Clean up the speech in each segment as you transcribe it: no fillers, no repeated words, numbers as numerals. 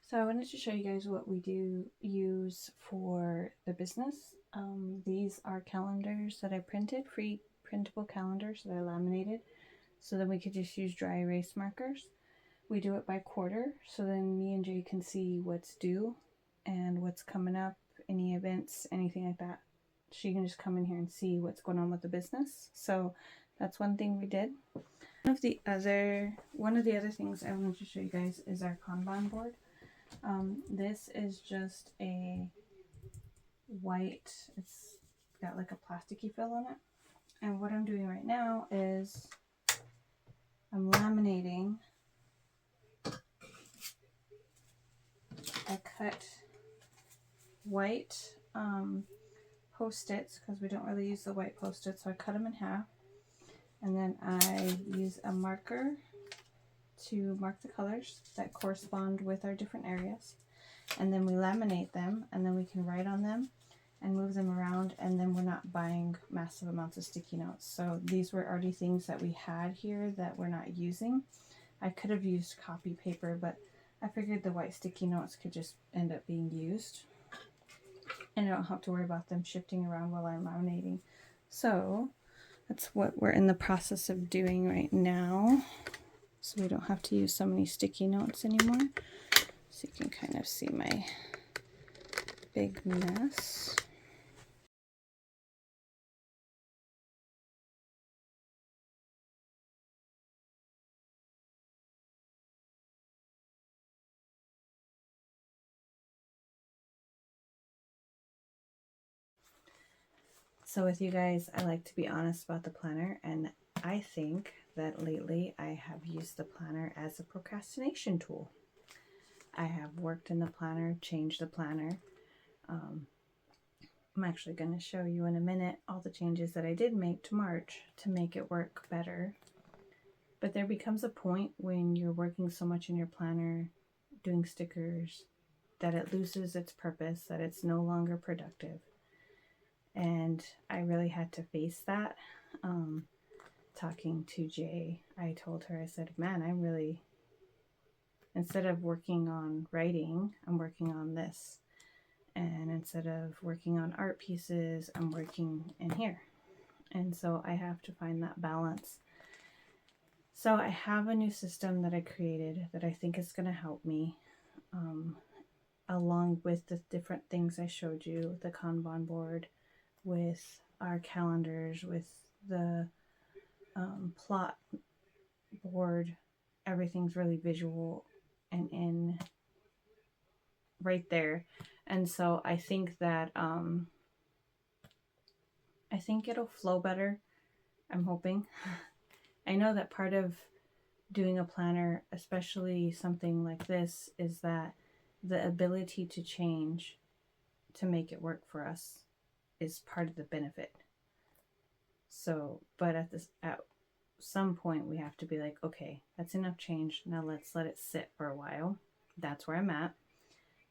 So I wanted to show you guys what we do use for the business. These are calendars that I printed, free printable calendars that I laminated, so then we could just use dry erase markers. We do it by quarter, so then me and Jay can see what's due and what's coming up, any events, anything like that. She can just come in here and see what's going on with the business. So that's one thing we did. One of the other things I wanted to show you guys is our Kanban board. This is just a white, it's got like a plasticky fill on it. And what I'm doing right now is I'm laminating. I cut white Post-its because we don't really use the white Post-its, so I cut them in half. And then I use a marker to mark the colors that correspond with our different areas. And then we laminate them, and then we can write on them and move them around, and then we're not buying massive amounts of sticky notes. So these were already things that we had here that we're not using. I could have used copy paper, but I figured the white sticky notes could just end up being used, and I don't have to worry about them shifting around while I'm laminating. So that's what we're in the process of doing right now, so we don't have to use so many sticky notes anymore. So you can kind of see my big mess. So with you guys, I like to be honest about the planner, and I think that lately I have used the planner as a procrastination tool. I have worked in the planner, changed the planner. I'm actually going to show you in a minute all the changes that I did make to March to make it work better. But there becomes a point when you're working so much in your planner, doing stickers, that it loses its purpose, that it's no longer productive. And I really had to face that. Talking to Jay, I told her, I said, man, I'm really, instead of working on writing, I'm working on this. And instead of working on art pieces, I'm working in here. And so I have to find that balance. So I have a new system that I created that I think is going to help me, along with the different things I showed you, the Kanban board, with our calendars, with the plot board. Everything's really visual and in right there. And so I think that I think it'll flow better. I'm hoping. I know that part of doing a planner, especially something like this, is that the ability to change to make it work for us is part of the benefit. So, but at some point we have to be like, okay, that's enough change. Now let's let it sit for a while. That's where I'm at.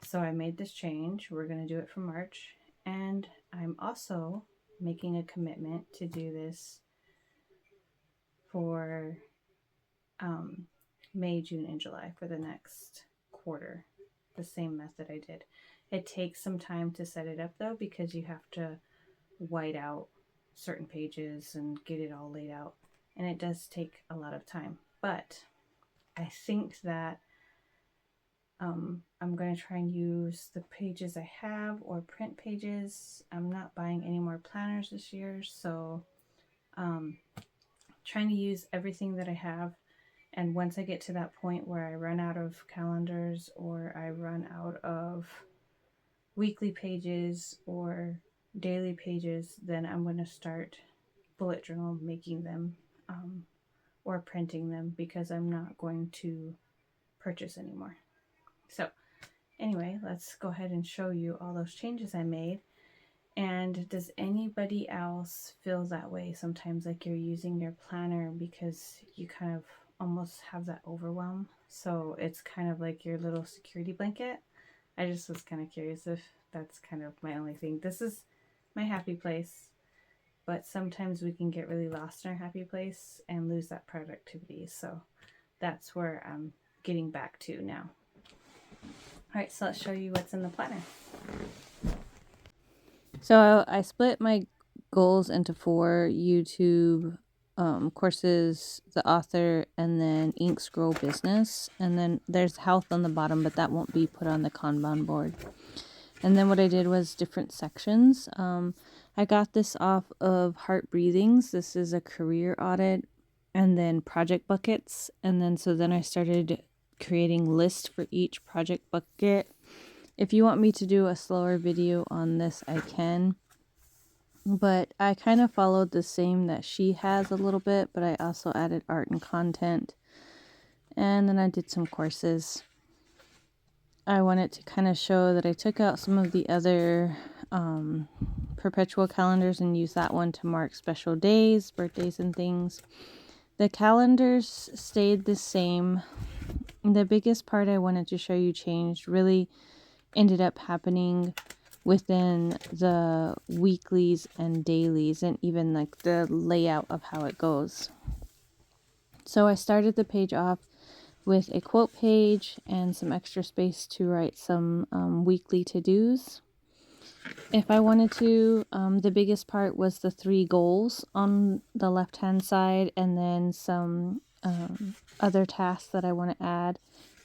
So I made this change. We're going to do it for March. And I'm also making a commitment to do this for May, June, and July for the next quarter. The same method I did. It takes some time to set it up though, because you have to white out certain pages and get it all laid out. And it does take a lot of time. But I think that I'm going to try and use the pages I have or print pages. I'm not buying any more planners this year, so trying to use everything that I have. And once I get to that point where I run out of calendars or I run out of weekly pages or daily pages, then I'm going to start bullet journal making them or printing them, because I'm not going to purchase anymore. So anyway, let's go ahead and show you all those changes I made. And does anybody else feel that way sometimes, like you're using your planner because you kind of almost have that overwhelm? So it's kind of like your little security blanket. I just was kind of curious if that's kind of my only thing. This is my happy place, but sometimes we can get really lost in our happy place and lose that productivity. So that's where I'm getting back to now. Alright, so let's show you what's in the planner. So I split my goals into 4: YouTube courses, the author, and then ink scroll business. And then there's health on the bottom, but that won't be put on the Kanban board. And then what I did was different sections. I got this off of Heart Breathings. This is a career audit, and then project buckets. And then I started creating lists for each project bucket. If you want me to do a slower video on this, I can. But I kind of followed the same that she has a little bit, but I also added art and content. And then I did some courses. I wanted to kind of show that I took out some of the other perpetual calendars and used that one to mark special days, birthdays, and things. The calendars stayed the same. The biggest part I wanted to show you changed really ended up happening within the weeklies and dailies, and even like the layout of how it goes. So I started the page off with a quote page and some extra space to write some weekly to-dos. If I wanted to, the biggest part was the 3 goals on the left-hand side, and then some other tasks that I want to add.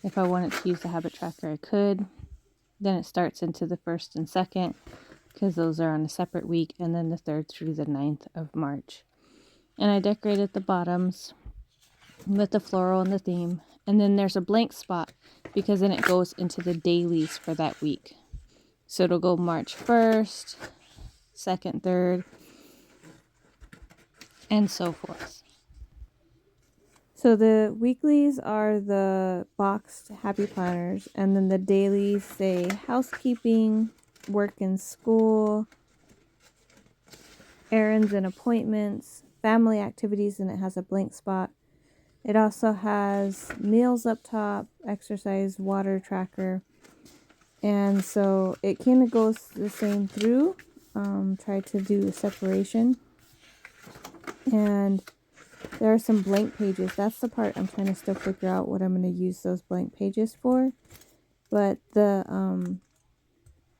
If I wanted to use the habit tracker, I could. Then it starts into the 1st and 2nd, because those are on a separate week, and then the 3rd through the 9th of March. And I decorated the bottoms with the floral and the theme. And then there's a blank spot, because then it goes into the dailies for that week. So it'll go March 1st, 2nd, 3rd, and so forth. So the weeklies are the boxed happy planners, and then the dailies say housekeeping, work and school, errands and appointments, family activities, and it has a blank spot. It also has meals up top, exercise, water tracker, and so it kind of goes the same through. Try to do a separation, and there are some blank pages. That's the part I'm trying to still figure out what I'm going to use those blank pages for. But and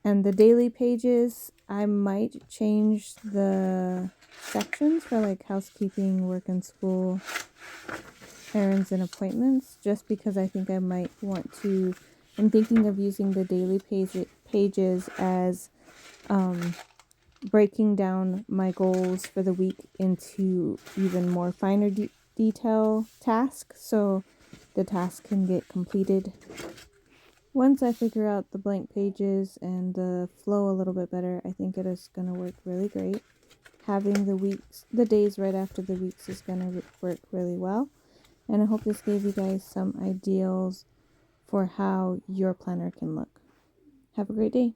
the daily pages, I might change the sections for like housekeeping, work and school, errands and appointments, just because I think I might want to. I'm thinking of using the daily pages as breaking down my goals for the week into even more finer detail tasks, so the task can get completed. Once I figure out the blank pages and the flow a little bit better, I think it is going to work really great. Having the days right after the weeks is going to work really well. And I hope this gave you guys some ideals for how your planner can look. Have a great day.